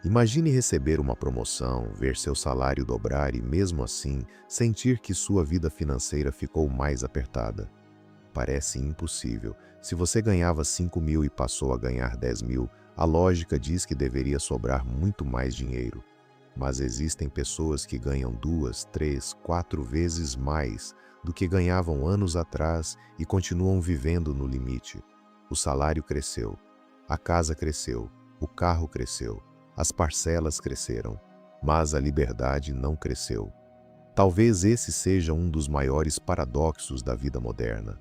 Imagine receber uma promoção, ver seu salário dobrar e, mesmo assim, sentir que sua vida financeira ficou mais apertada. Parece impossível. Se você ganhava 5.000 e passou a ganhar 10.000, a lógica diz que deveria sobrar muito mais dinheiro. Mas existem pessoas que ganham 2, 3, 4 vezes mais do que ganhavam anos atrás e continuam vivendo no limite. O salário cresceu, a casa cresceu, o carro cresceu, as parcelas cresceram, mas a liberdade não cresceu. Talvez esse seja um dos maiores paradoxos da vida moderna.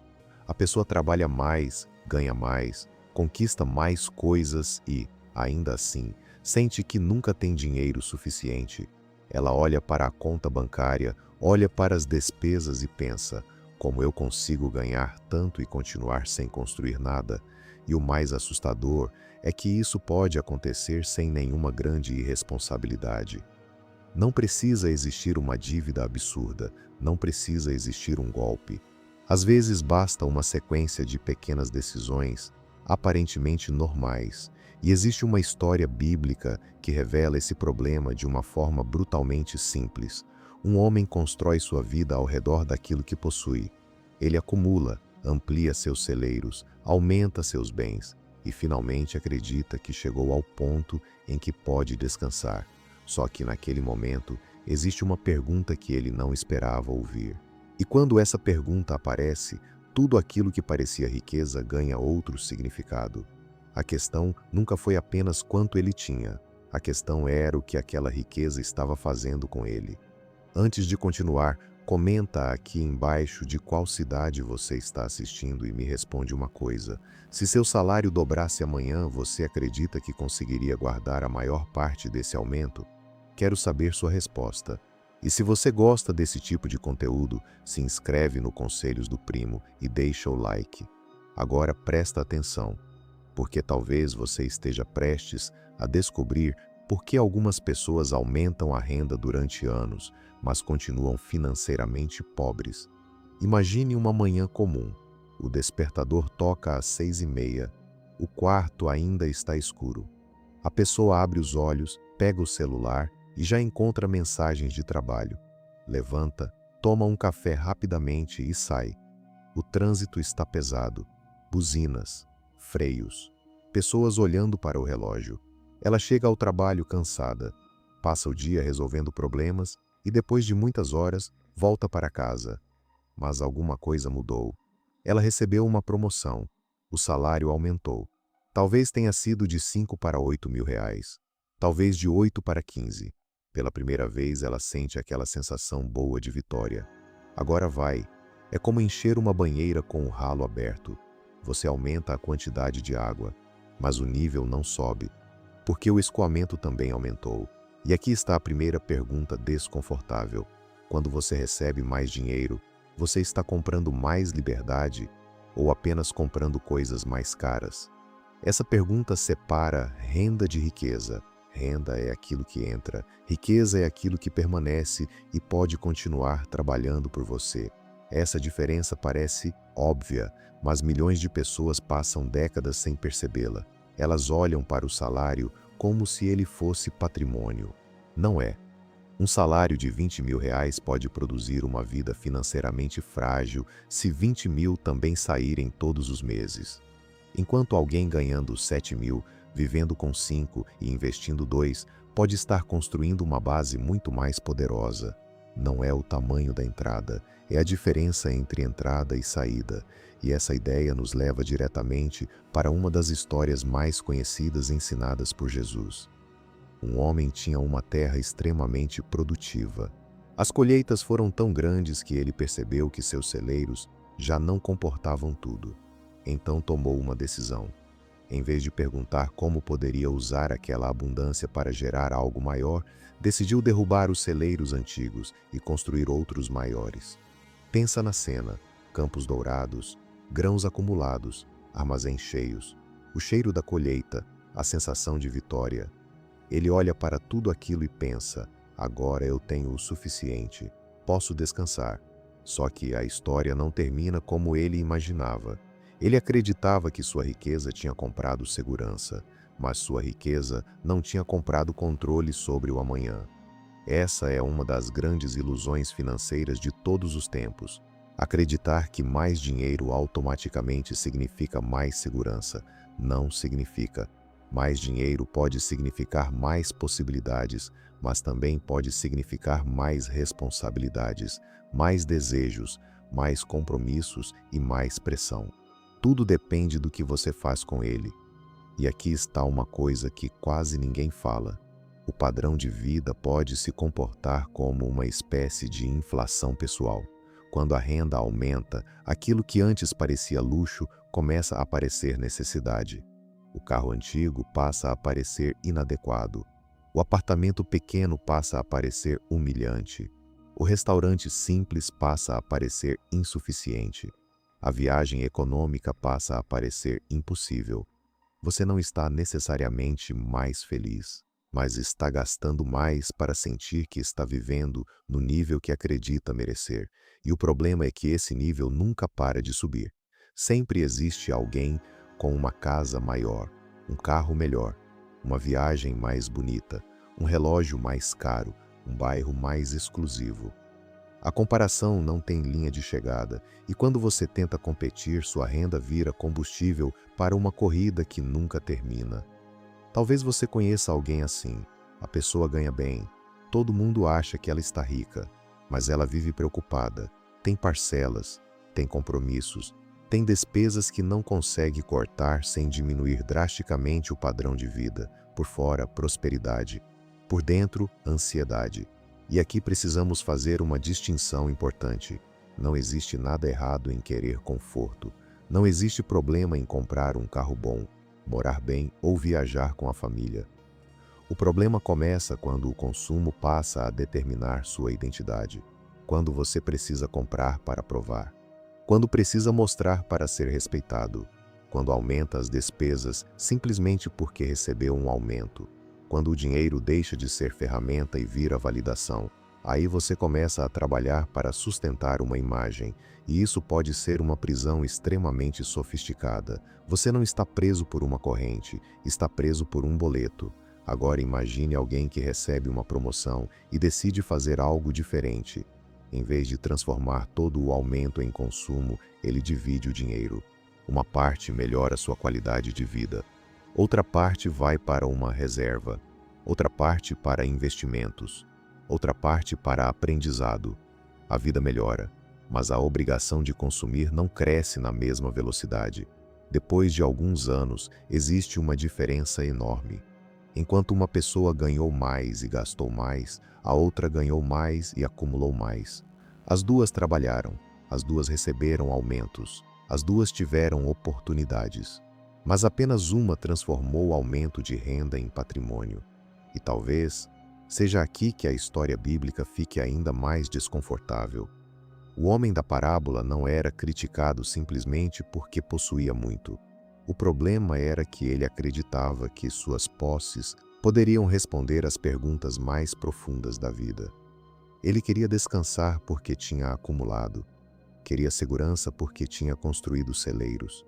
A pessoa trabalha mais, ganha mais, conquista mais coisas e, ainda assim, sente que nunca tem dinheiro suficiente. Ela olha para a conta bancária, olha para as despesas e pensa: como eu consigo ganhar tanto e continuar sem construir nada? E o mais assustador é que isso pode acontecer sem nenhuma grande irresponsabilidade. Não precisa existir uma dívida absurda, não precisa existir um golpe. Às vezes basta uma sequência de pequenas decisões, aparentemente normais, e existe uma história bíblica que revela esse problema de uma forma brutalmente simples. Um homem constrói sua vida ao redor daquilo que possui. Ele acumula, amplia seus celeiros, aumenta seus bens e finalmente acredita que chegou ao ponto em que pode descansar. Só que naquele momento existe uma pergunta que ele não esperava ouvir. E quando essa pergunta aparece, tudo aquilo que parecia riqueza ganha outro significado. A questão nunca foi apenas quanto ele tinha. A questão era o que aquela riqueza estava fazendo com ele. Antes de continuar, comenta aqui embaixo de qual cidade você está assistindo e me responde uma coisa. Se seu salário dobrasse amanhã, você acredita que conseguiria guardar a maior parte desse aumento? Quero saber sua resposta. E se você gosta desse tipo de conteúdo, se inscreve no Conselhos do Primo e deixa o like. Agora presta atenção, porque talvez você esteja prestes a descobrir por que algumas pessoas aumentam a renda durante anos, mas continuam financeiramente pobres. Imagine uma manhã comum. O despertador toca às 6h30. O quarto ainda está escuro. A pessoa abre os olhos, pega o celular e já encontra mensagens de trabalho. Levanta, toma um café rapidamente e sai. O trânsito está pesado. Buzinas, freios, pessoas olhando para o relógio. Ela chega ao trabalho cansada, passa o dia resolvendo problemas e depois de muitas horas volta para casa. Mas alguma coisa mudou. Ela recebeu uma promoção. O salário aumentou. Talvez tenha sido de 5 para 8 mil reais. Talvez de 8 para 15. Pela primeira vez ela sente aquela sensação boa de vitória. Agora vai. É como encher uma banheira com o ralo aberto. Você aumenta a quantidade de água, mas o nível não sobe, porque o escoamento também aumentou. E aqui está a primeira pergunta desconfortável. Quando você recebe mais dinheiro, você está comprando mais liberdade ou apenas comprando coisas mais caras? Essa pergunta separa renda de riqueza. Renda é aquilo que entra, riqueza é aquilo que permanece e pode continuar trabalhando por você. Essa diferença parece óbvia, mas milhões de pessoas passam décadas sem percebê-la. Elas olham para o salário como se ele fosse patrimônio. Não é. Um salário de 20 mil reais pode produzir uma vida financeiramente frágil se 20 mil também saírem todos os meses. Enquanto alguém ganhando 7 mil, vivendo com 5 e investindo 2, pode estar construindo uma base muito mais poderosa. Não é o tamanho da entrada, é a diferença entre entrada e saída. E essa ideia nos leva diretamente para uma das histórias mais conhecidas ensinadas por Jesus. Um homem tinha uma terra extremamente produtiva. As colheitas foram tão grandes que ele percebeu que seus celeiros já não comportavam tudo. Então tomou uma decisão. Em vez de perguntar como poderia usar aquela abundância para gerar algo maior, decidiu derrubar os celeiros antigos e construir outros maiores. Pensa na cena: campos dourados, grãos acumulados, armazéns cheios, o cheiro da colheita, a sensação de vitória. Ele olha para tudo aquilo e pensa: agora eu tenho o suficiente, posso descansar. Só que a história não termina como ele imaginava. Ele acreditava que sua riqueza tinha comprado segurança, mas sua riqueza não tinha comprado controle sobre o amanhã. Essa é uma das grandes ilusões financeiras de todos os tempos. Acreditar que mais dinheiro automaticamente significa mais segurança não significa. Mais dinheiro pode significar mais possibilidades, mas também pode significar mais responsabilidades, mais desejos, mais compromissos e mais pressão. Tudo depende do que você faz com ele. E aqui está uma coisa que quase ninguém fala. O padrão de vida pode se comportar como uma espécie de inflação pessoal. Quando a renda aumenta, aquilo que antes parecia luxo começa a parecer necessidade. O carro antigo passa a parecer inadequado. O apartamento pequeno passa a parecer humilhante. O restaurante simples passa a parecer insuficiente. A viagem econômica passa a parecer impossível. Você não está necessariamente mais feliz, mas está gastando mais para sentir que está vivendo no nível que acredita merecer. E o problema é que esse nível nunca para de subir. Sempre existe alguém com uma casa maior, um carro melhor, uma viagem mais bonita, um relógio mais caro, um bairro mais exclusivo. A comparação não tem linha de chegada, e quando você tenta competir, sua renda vira combustível para uma corrida que nunca termina. Talvez você conheça alguém assim. A pessoa ganha bem, todo mundo acha que ela está rica, mas ela vive preocupada, tem parcelas, tem compromissos, tem despesas que não consegue cortar sem diminuir drasticamente o padrão de vida. Por fora, prosperidade. Por dentro, ansiedade. E aqui precisamos fazer uma distinção importante. Não existe nada errado em querer conforto. Não existe problema em comprar um carro bom, morar bem ou viajar com a família. O problema começa quando o consumo passa a determinar sua identidade. Quando você precisa comprar para provar. Quando precisa mostrar para ser respeitado. Quando aumenta as despesas simplesmente porque recebeu um aumento. Quando o dinheiro deixa de ser ferramenta e vira validação, aí você começa a trabalhar para sustentar uma imagem, e isso pode ser uma prisão extremamente sofisticada. Você não está preso por uma corrente, está preso por um boleto. Agora imagine alguém que recebe uma promoção e decide fazer algo diferente. Em vez de transformar todo o aumento em consumo, ele divide o dinheiro. Uma parte melhora sua qualidade de vida. Outra parte vai para uma reserva, outra parte para investimentos, outra parte para aprendizado. A vida melhora, mas a obrigação de consumir não cresce na mesma velocidade. Depois de alguns anos, existe uma diferença enorme. Enquanto uma pessoa ganhou mais e gastou mais, a outra ganhou mais e acumulou mais. As duas trabalharam, as duas receberam aumentos, as duas tiveram oportunidades. Mas apenas uma transformou o aumento de renda em patrimônio. E talvez seja aqui que a história bíblica fique ainda mais desconfortável. O homem da parábola não era criticado simplesmente porque possuía muito. O problema era que ele acreditava que suas posses poderiam responder às perguntas mais profundas da vida. Ele queria descansar porque tinha acumulado. Queria segurança porque tinha construído celeiros.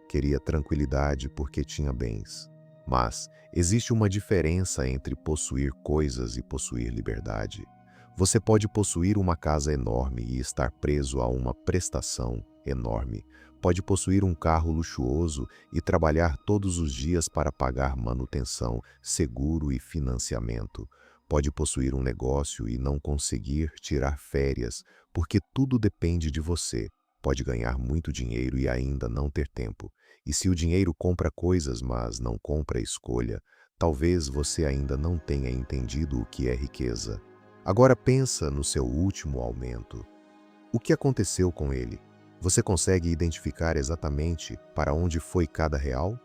Queria tranquilidade porque tinha bens. Mas existe uma diferença entre possuir coisas e possuir liberdade. Você pode possuir uma casa enorme e estar preso a uma prestação enorme. Pode possuir um carro luxuoso e trabalhar todos os dias para pagar manutenção, seguro e financiamento. Pode possuir um negócio e não conseguir tirar férias, porque tudo depende de você. Pode ganhar muito dinheiro e ainda não ter tempo. E se o dinheiro compra coisas, mas não compra escolha, talvez você ainda não tenha entendido o que é riqueza. Agora pensa no seu último aumento. O que aconteceu com ele? Você consegue identificar exatamente para onde foi cada real?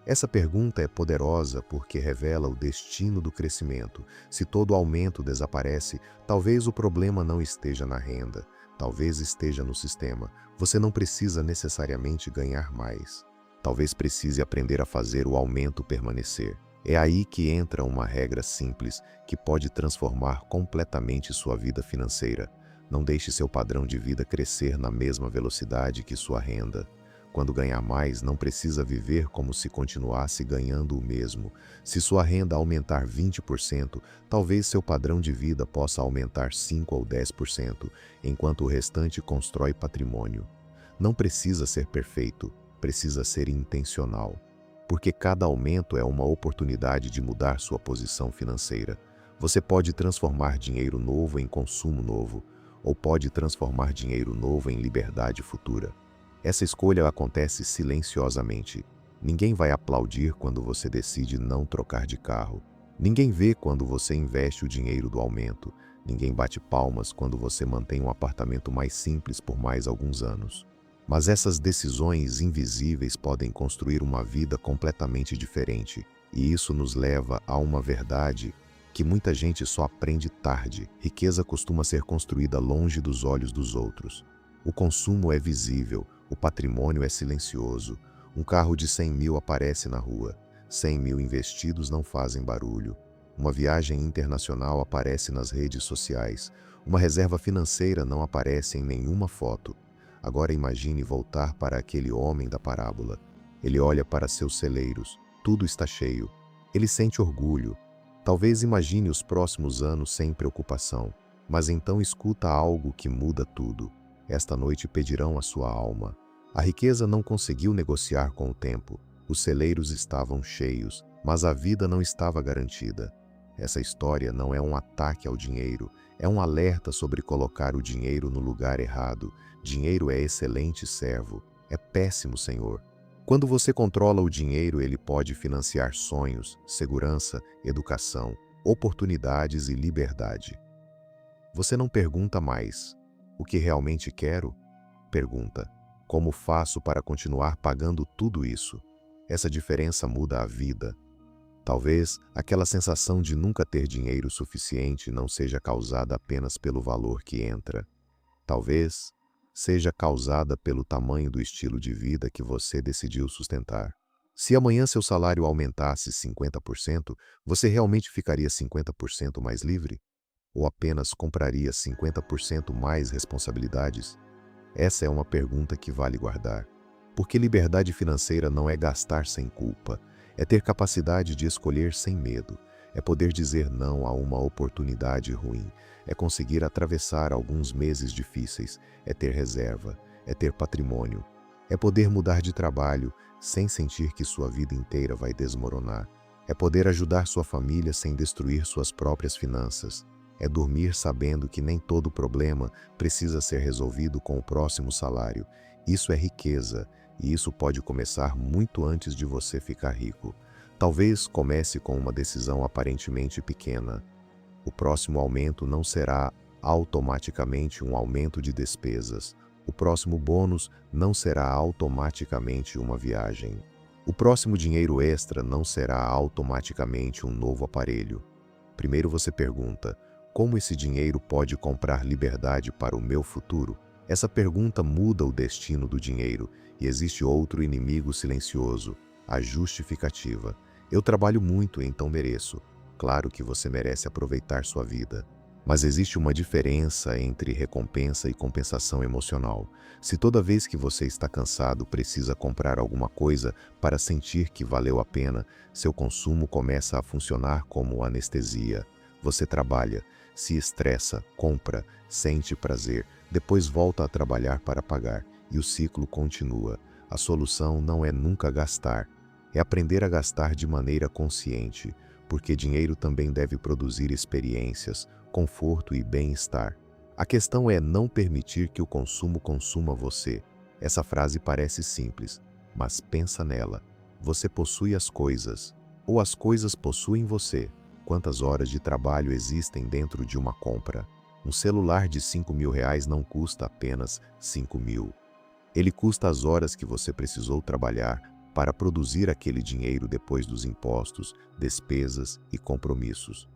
Essa pergunta é poderosa porque revela o destino do crescimento. Se todo aumento desaparece, talvez o problema não esteja na renda, talvez esteja no sistema. Você não precisa necessariamente ganhar mais. Talvez precise aprender a fazer o aumento permanecer. É aí que entra uma regra simples que pode transformar completamente sua vida financeira. Não deixe seu padrão de vida crescer na mesma velocidade que sua renda. quando ganhar mais, não precisa viver como se continuasse ganhando o mesmo. Se sua renda aumentar 20%, talvez seu padrão de vida possa aumentar 5 ou 10%, enquanto o restante constrói patrimônio. Não precisa ser perfeito, precisa ser intencional. Porque cada aumento é uma oportunidade de mudar sua posição financeira. Você pode transformar dinheiro novo em consumo novo, ou pode transformar dinheiro novo em liberdade futura. Essa escolha acontece silenciosamente. Ninguém vai aplaudir quando você decide não trocar de carro. Ninguém vê quando você investe o dinheiro do aumento. Ninguém bate palmas quando você mantém um apartamento mais simples por mais alguns anos. Mas essas decisões invisíveis podem construir uma vida completamente diferente. E isso nos leva a uma verdade que muita gente só aprende tarde. Riqueza costuma ser construída longe dos olhos dos outros. O consumo é visível, o patrimônio é silencioso. Um carro de 100 mil aparece na rua. 100 mil investidos não fazem barulho. Uma viagem internacional aparece nas redes sociais. Uma reserva financeira não aparece em nenhuma foto. Agora imagine voltar para aquele homem da parábola. Ele olha para seus celeiros. Tudo está cheio. Ele sente orgulho. Talvez imagine os próximos anos sem preocupação. Mas então escuta algo que muda tudo. Esta noite pedirão a sua alma. A riqueza não conseguiu negociar com o tempo. Os celeiros estavam cheios, mas a vida não estava garantida. Essa história não é um ataque ao dinheiro, é um alerta sobre colocar o dinheiro no lugar errado. Dinheiro é excelente servo, é péssimo senhor. Quando você controla o dinheiro, ele pode financiar sonhos, segurança, educação, oportunidades e liberdade. Você não pergunta mais: o que realmente quero? Pergunta: como faço para continuar pagando tudo isso? Essa diferença muda a vida. Talvez aquela sensação de nunca ter dinheiro suficiente não seja causada apenas pelo valor que entra. Talvez seja causada pelo tamanho do estilo de vida que você decidiu sustentar. Se amanhã seu salário aumentasse 50%, você realmente ficaria 50% mais livre? Ou apenas compraria 50% mais responsabilidades? Essa é uma pergunta que vale guardar. Porque liberdade financeira não é gastar sem culpa, é ter capacidade de escolher sem medo, é poder dizer não a uma oportunidade ruim, é conseguir atravessar alguns meses difíceis, é ter reserva, é ter patrimônio, é poder mudar de trabalho sem sentir que sua vida inteira vai desmoronar, é poder ajudar sua família sem destruir suas próprias finanças, é dormir sabendo que nem todo problema precisa ser resolvido com o próximo salário. Isso é riqueza, e isso pode começar muito antes de você ficar rico. Talvez comece com uma decisão aparentemente pequena. O próximo aumento não será automaticamente um aumento de despesas. O próximo bônus não será automaticamente uma viagem. O próximo dinheiro extra não será automaticamente um novo aparelho. Primeiro você pergunta: como esse dinheiro pode comprar liberdade para o meu futuro? Essa pergunta muda o destino do dinheiro, e existe outro inimigo silencioso: a justificativa. Eu trabalho muito, então mereço. Claro que você merece aproveitar sua vida. Mas existe uma diferença entre recompensa e compensação emocional. Se toda vez que você está cansado precisa comprar alguma coisa para sentir que valeu a pena, seu consumo começa a funcionar como anestesia. Você trabalha, se estressa, compra, sente prazer, depois volta a trabalhar para pagar, e o ciclo continua. A solução não é nunca gastar, é aprender a gastar de maneira consciente, porque dinheiro também deve produzir experiências, conforto e bem-estar. A questão é não permitir que o consumo consuma você. Essa frase parece simples, mas pensa nela. Você possui as coisas, ou as coisas possuem você. Quantas horas de trabalho existem dentro de uma compra? Um celular de R$ 5.000 não custa apenas 5.000. Ele custa as horas que você precisou trabalhar para produzir aquele dinheiro depois dos impostos, despesas e compromissos.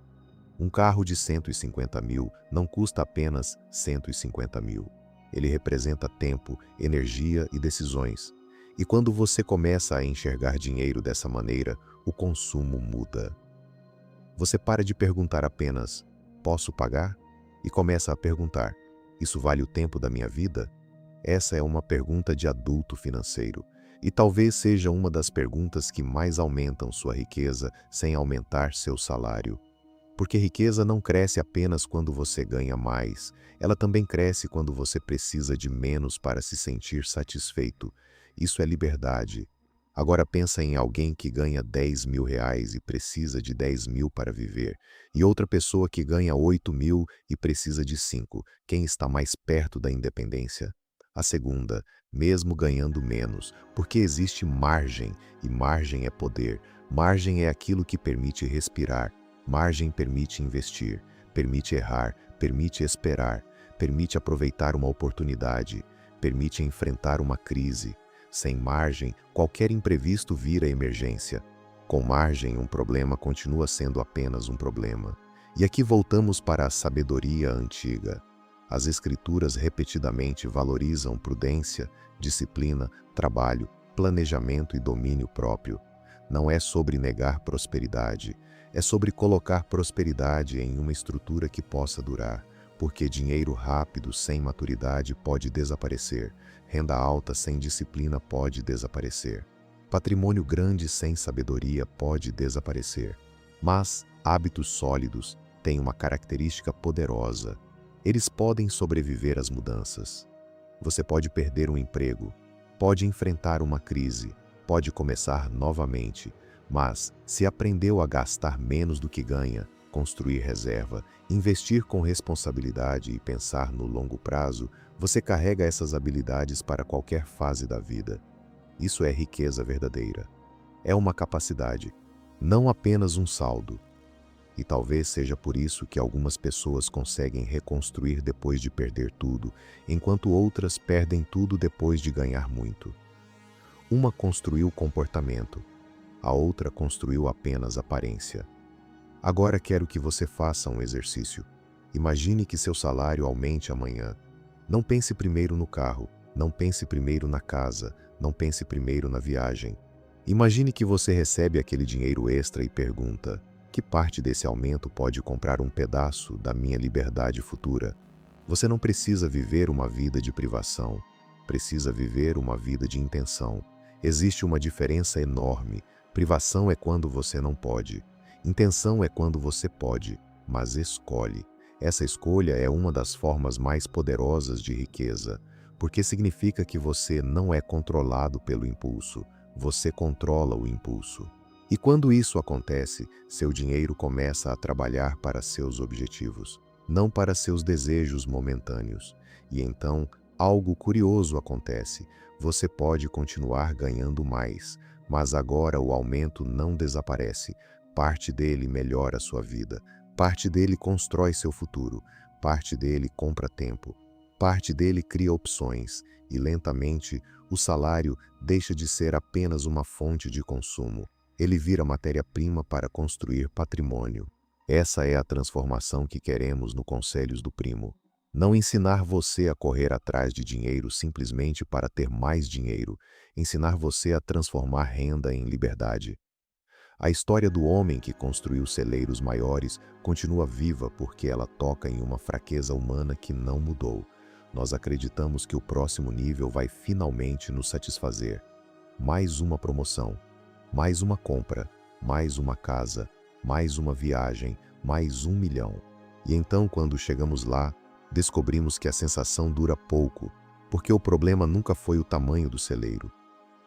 Um carro de 150 mil não custa apenas 150 mil. Ele representa tempo, energia e decisões. E quando você começa a enxergar dinheiro dessa maneira, o consumo muda. Você para de perguntar apenas: 'Posso pagar?' E começa a perguntar: 'Isso vale o tempo da minha vida?' Essa é uma pergunta de adulto financeiro. E talvez seja uma das perguntas que mais aumentam sua riqueza sem aumentar seu salário. Porque riqueza não cresce apenas quando você ganha mais, ela também cresce quando você precisa de menos para se sentir satisfeito. Isso é liberdade. Agora pensa em alguém que ganha R$ 10.000 e precisa de 10.000 para viver, e outra pessoa que ganha 8.000 e precisa de 5. Quem está mais perto da independência? A segunda, mesmo ganhando menos, porque existe margem, e margem é poder. Margem é aquilo que permite respirar. Margem permite investir, permite errar, permite esperar, permite aproveitar uma oportunidade, permite enfrentar uma crise. Sem margem, qualquer imprevisto vira emergência. Com margem, um problema continua sendo apenas um problema. E aqui voltamos para a sabedoria antiga. As escrituras repetidamente valorizam prudência, disciplina, trabalho, planejamento e domínio próprio. Não é sobre negar prosperidade, é sobre colocar prosperidade em uma estrutura que possa durar, porque dinheiro rápido sem maturidade pode desaparecer, renda alta sem disciplina pode desaparecer, patrimônio grande sem sabedoria pode desaparecer. Mas hábitos sólidos têm uma característica poderosa. Eles podem sobreviver às mudanças. Você pode perder um emprego, pode enfrentar uma crise, pode começar novamente, mas se aprendeu a gastar menos do que ganha, construir reserva, investir com responsabilidade e pensar no longo prazo, você carrega essas habilidades para qualquer fase da vida. Isso é riqueza verdadeira. É uma capacidade, não apenas um saldo. E talvez seja por isso que algumas pessoas conseguem reconstruir depois de perder tudo, enquanto outras perdem tudo depois de ganhar muito. Uma construiu comportamento, a outra construiu apenas aparência. Agora quero que você faça um exercício. Imagine que seu salário aumente amanhã. Não pense primeiro no carro, não pense primeiro na casa, não pense primeiro na viagem. Imagine que você recebe aquele dinheiro extra e pergunta: que parte desse aumento pode comprar um pedaço da minha liberdade futura? Você não precisa viver uma vida de privação, precisa viver uma vida de intenção. Existe uma diferença enorme. Privação é quando você não pode. Intenção é quando você pode, mas escolhe. Essa escolha é uma das formas mais poderosas de riqueza, porque significa que você não é controlado pelo impulso, você controla o impulso. E quando isso acontece, seu dinheiro começa a trabalhar para seus objetivos, não para seus desejos momentâneos. E então, algo curioso acontece. Você pode continuar ganhando mais, mas agora o aumento não desaparece. Parte dele melhora sua vida, parte dele constrói seu futuro, parte dele compra tempo, parte dele cria opções, e lentamente o salário deixa de ser apenas uma fonte de consumo. Ele vira matéria-prima para construir patrimônio. Essa é a transformação que queremos no Conselhos do Primo. Não ensinar você a correr atrás de dinheiro simplesmente para ter mais dinheiro, ensinar você a transformar renda em liberdade. A história do homem que construiu celeiros maiores continua viva porque ela toca em uma fraqueza humana que não mudou. Nós acreditamos que o próximo nível vai finalmente nos satisfazer. Mais uma promoção, mais uma compra, mais uma casa, mais uma viagem, mais 1 milhão. E então, quando chegamos lá, descobrimos que a sensação dura pouco, porque o problema nunca foi o tamanho do celeiro.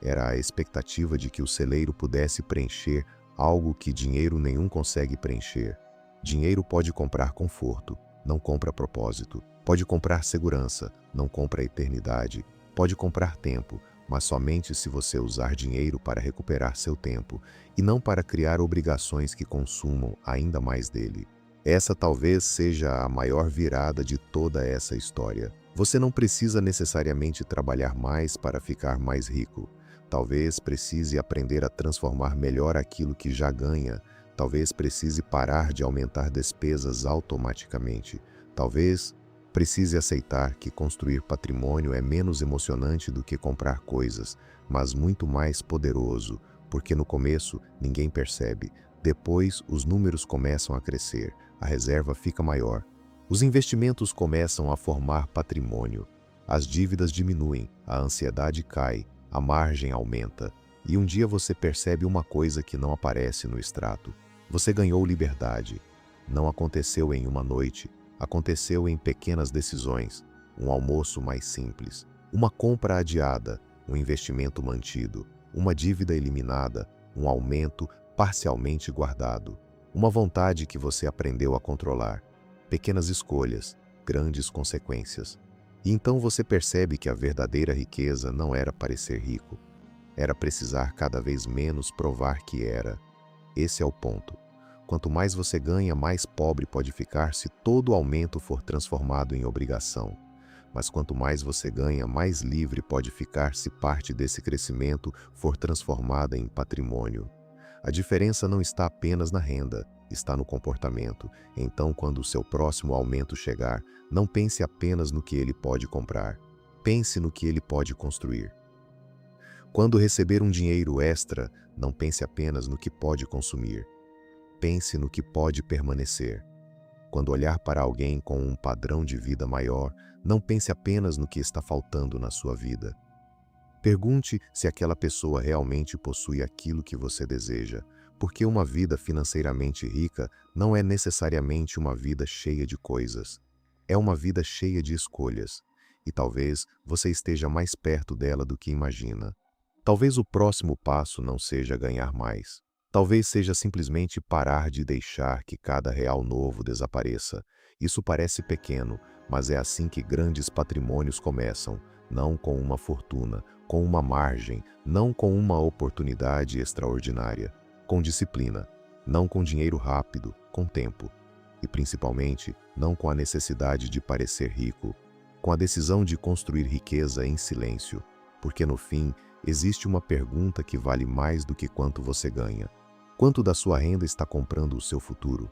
Era a expectativa de que o celeiro pudesse preencher algo que dinheiro nenhum consegue preencher. Dinheiro pode comprar conforto, não compra propósito. Pode comprar segurança, não compra eternidade. Pode comprar tempo, mas somente se você usar dinheiro para recuperar seu tempo, e não para criar obrigações que consumam ainda mais dele. Essa talvez seja a maior virada de toda essa história. Você não precisa necessariamente trabalhar mais para ficar mais rico. Talvez precise aprender a transformar melhor aquilo que já ganha. Talvez precise parar de aumentar despesas automaticamente. Talvez precise aceitar que construir patrimônio é menos emocionante do que comprar coisas, mas muito mais poderoso, porque no começo ninguém percebe. Depois, os números começam a crescer, a reserva fica maior. Os investimentos começam a formar patrimônio. As dívidas diminuem, a ansiedade cai, a margem aumenta. E um dia você percebe uma coisa que não aparece no extrato. Você ganhou liberdade. Não aconteceu em uma noite, aconteceu em pequenas decisões. Um almoço mais simples, uma compra adiada, um investimento mantido, uma dívida eliminada, um aumento parcialmente guardado, uma vontade que você aprendeu a controlar. Pequenas escolhas, grandes consequências. E então você percebe que a verdadeira riqueza não era parecer rico, era precisar cada vez menos provar que era. Esse é o ponto. Quanto mais você ganha, mais pobre pode ficar se todo o aumento for transformado em obrigação. Mas quanto mais você ganha, mais livre pode ficar se parte desse crescimento for transformada em patrimônio. A diferença não está apenas na renda, está no comportamento. Então, quando o seu próximo aumento chegar, não pense apenas no que ele pode comprar. Pense no que ele pode construir. Quando receber um dinheiro extra, não pense apenas no que pode consumir. Pense no que pode permanecer. Quando olhar para alguém com um padrão de vida maior, não pense apenas no que está faltando na sua vida. Pergunte se aquela pessoa realmente possui aquilo que você deseja, porque uma vida financeiramente rica não é necessariamente uma vida cheia de coisas. É uma vida cheia de escolhas, e talvez você esteja mais perto dela do que imagina. Talvez o próximo passo não seja ganhar mais. Talvez seja simplesmente parar de deixar que cada real novo desapareça. Isso parece pequeno, mas é assim que grandes patrimônios começam, não com uma fortuna, com uma margem, não com uma oportunidade extraordinária, com disciplina, não com dinheiro rápido, com tempo, e principalmente não com a necessidade de parecer rico, com a decisão de construir riqueza em silêncio, porque no fim existe uma pergunta que vale mais do que quanto você ganha. Quanto da sua renda está comprando o seu futuro?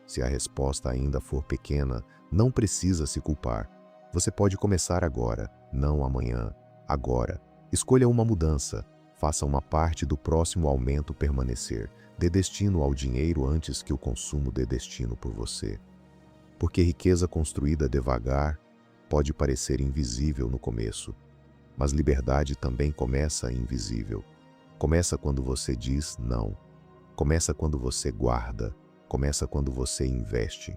Se a resposta ainda for pequena, não precisa se culpar. Você pode começar agora, não amanhã. Agora. Escolha uma mudança. Faça uma parte do próximo aumento permanecer. Dê destino ao dinheiro antes que o consumo dê destino por você. Porque riqueza construída devagar pode parecer invisível no começo. Mas liberdade também começa invisível. Começa quando você diz não. Começa quando você guarda. Começa quando você investe.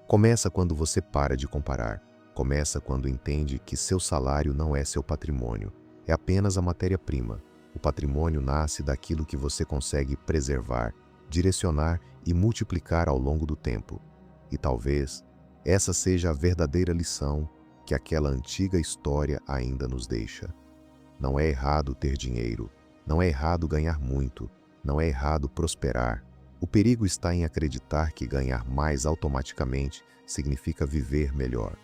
Começa quando você para de comparar. Começa quando entende que seu salário não é seu patrimônio. É apenas a matéria-prima. O patrimônio nasce daquilo que você consegue preservar, direcionar e multiplicar ao longo do tempo. E talvez essa seja a verdadeira lição que aquela antiga história ainda nos deixa. Não é errado ter dinheiro. Não é errado ganhar muito. Não é errado prosperar. O perigo está em acreditar que ganhar mais automaticamente significa viver melhor.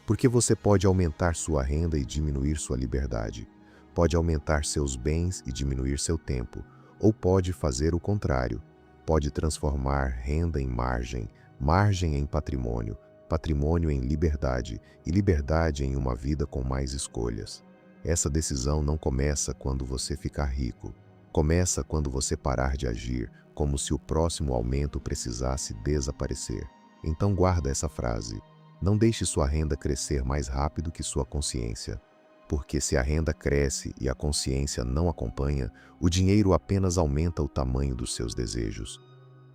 Porque você pode aumentar sua renda e diminuir sua liberdade. Pode aumentar seus bens e diminuir seu tempo. Ou pode fazer o contrário. Pode transformar renda em margem, margem em patrimônio, patrimônio em liberdade e liberdade em uma vida com mais escolhas. Essa decisão não começa quando você ficar rico. Começa quando você parar de agir como se o próximo aumento precisasse desaparecer. Então guarda essa frase. Não deixe sua renda crescer mais rápido que sua consciência. Porque se a renda cresce e a consciência não acompanha, o dinheiro apenas aumenta o tamanho dos seus desejos.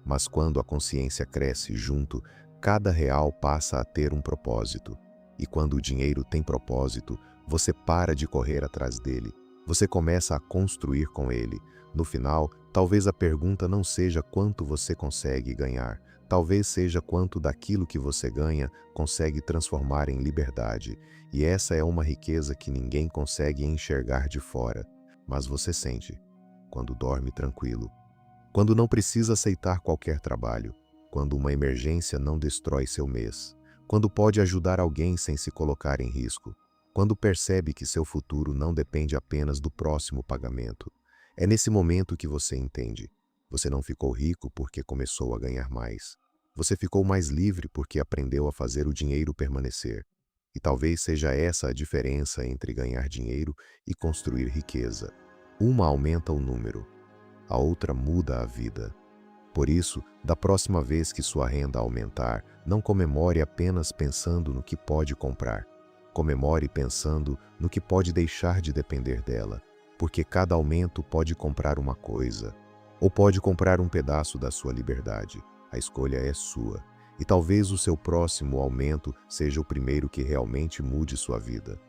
Mas quando a consciência cresce junto, cada real passa a ter um propósito. E quando o dinheiro tem propósito, você para de correr atrás dele. Você começa a construir com ele. No final, talvez a pergunta não seja quanto você consegue ganhar. Talvez seja quanto daquilo que você ganha consegue transformar em liberdade. E essa é uma riqueza que ninguém consegue enxergar de fora. Mas você sente, quando dorme tranquilo. Quando não precisa aceitar qualquer trabalho. Quando uma emergência não destrói seu mês. Quando pode ajudar alguém sem se colocar em risco. Quando percebe que seu futuro não depende apenas do próximo pagamento. É nesse momento que você entende. Você não ficou rico porque começou a ganhar mais. Você ficou mais livre porque aprendeu a fazer o dinheiro permanecer. E talvez seja essa a diferença entre ganhar dinheiro e construir riqueza. Uma aumenta o número, a outra muda a vida. Por isso, da próxima vez que sua renda aumentar, não comemore apenas pensando no que pode comprar. Comemore pensando no que pode deixar de depender dela, porque cada aumento pode comprar uma coisa, ou pode comprar um pedaço da sua liberdade. A escolha é sua, e talvez o seu próximo aumento seja o primeiro que realmente mude sua vida.